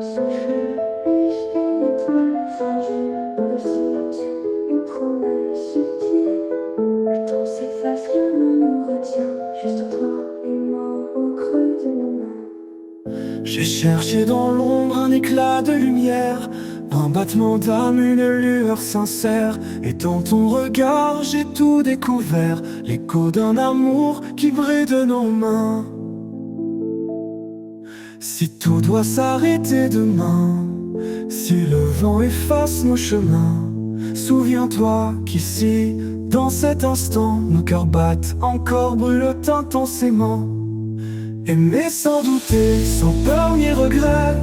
Sans feu, une étoile fragile, le cimetière, une promesse subtile. Le temps s'efface, rien ne nous retient, juste toi et moi au creux de nos mains. J'ai cherché dans l'ombre un éclat de lumière, un battement d'âme, une lueur sincère. Et dans ton regard j'ai tout découvert, l'écho d'un amour qui brille de nos mains. Si tout doit s'arrêter demain, si le vent efface nos chemins, souviens-toi qu'ici, dans cet instant, nos cœurs battent encore, brûlent intensément. Aimer sans douter, sans peur ni regret,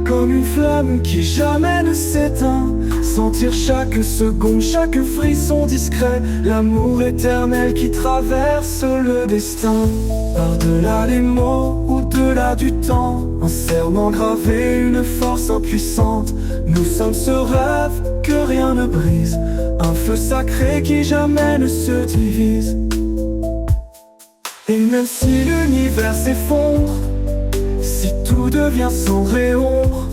comme une flamme qui jamais ne s'éteint. Sentir chaque seconde, chaque frisson discret, l'amour éternel qui traverse le destin. Par-delà les mots, au-delà du temps, un serment gravé, une force impuissante. Nous sommes ce rêve que rien ne brise, un feu sacré qui jamais ne se divise. Et même si l'univers s'effondre, si tout devient sombre et ombre,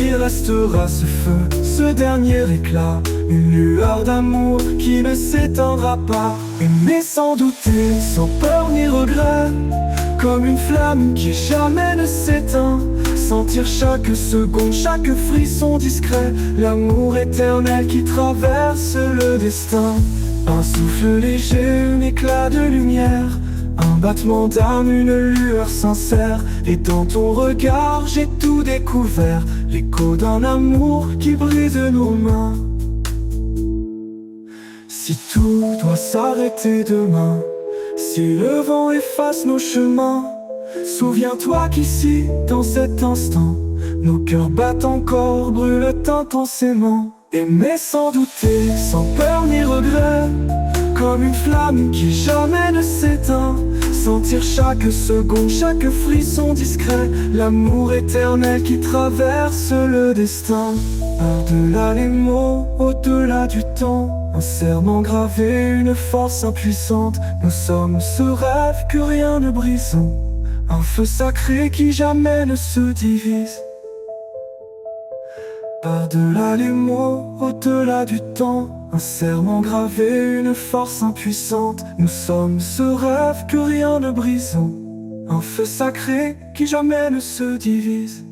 il restera ce feu, ce dernier éclat, une lueur d'amour qui ne s'éteindra pas. Aimer sans douter, sans peur ni regret, comme une flamme qui jamais ne s'éteint. Sentir chaque seconde, chaque frisson discret, l'amour éternel qui traverse le destin. Un souffle léger, un éclat de lumière, un battement d'âme, une lueur sincère. Et dans ton regard j'ai tout découvert, l'écho d'un amour qui brise nos mains. Si tout doit s'arrêter demain, si le vent efface nos chemins, souviens-toi qu'ici, dans cet instant, nos cœurs battent encore, brûlent intensément. Aimer sans douter, sans peur ni regret, comme une flamme qui jamais ne s'éteint. Sentir chaque seconde, chaque frisson discret, l'amour éternel qui traverse le destin. Par-delà les mots, au-delà du temps, un serment gravé, une force impuissante. Nous sommes ce rêve que rien ne brise, un feu sacré qui jamais ne se divise. Par-delà les mots, au-delà du temps, un serment gravé, une force impuissante. Nous sommes ce rêve que rien ne brise, un feu sacré qui jamais ne se divise.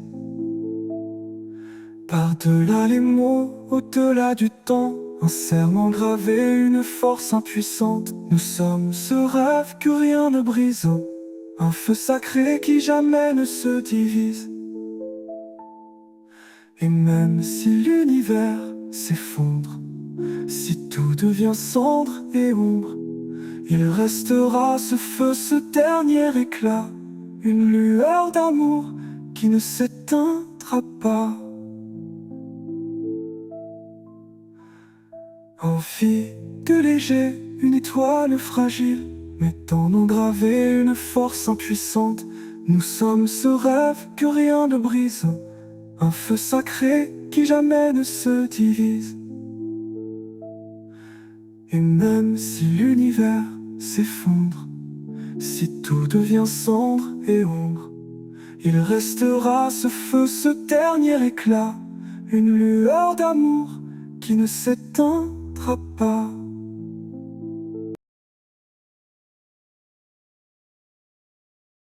Par-delà les mots, au-delà du temps, un serment gravé, une force impuissante. Nous sommes ce rêve que rien ne brise, un feu sacré qui jamais ne se divise. Et même si l'univers s'effondre, si tout devient cendre et ombre, il restera ce feu, ce dernier éclat, une lueur d'amour qui ne s'éteindra pas. En de léger, une étoile fragile, mettant en gravé une force impuissante. Nous sommes ce rêve que rien ne brise, un feu sacré qui jamais ne se divise. Et même si l'univers s'effondre, si tout devient cendre et ombre, il restera ce feu, ce dernier éclat, une lueur d'amour qui ne s'éteindra pas.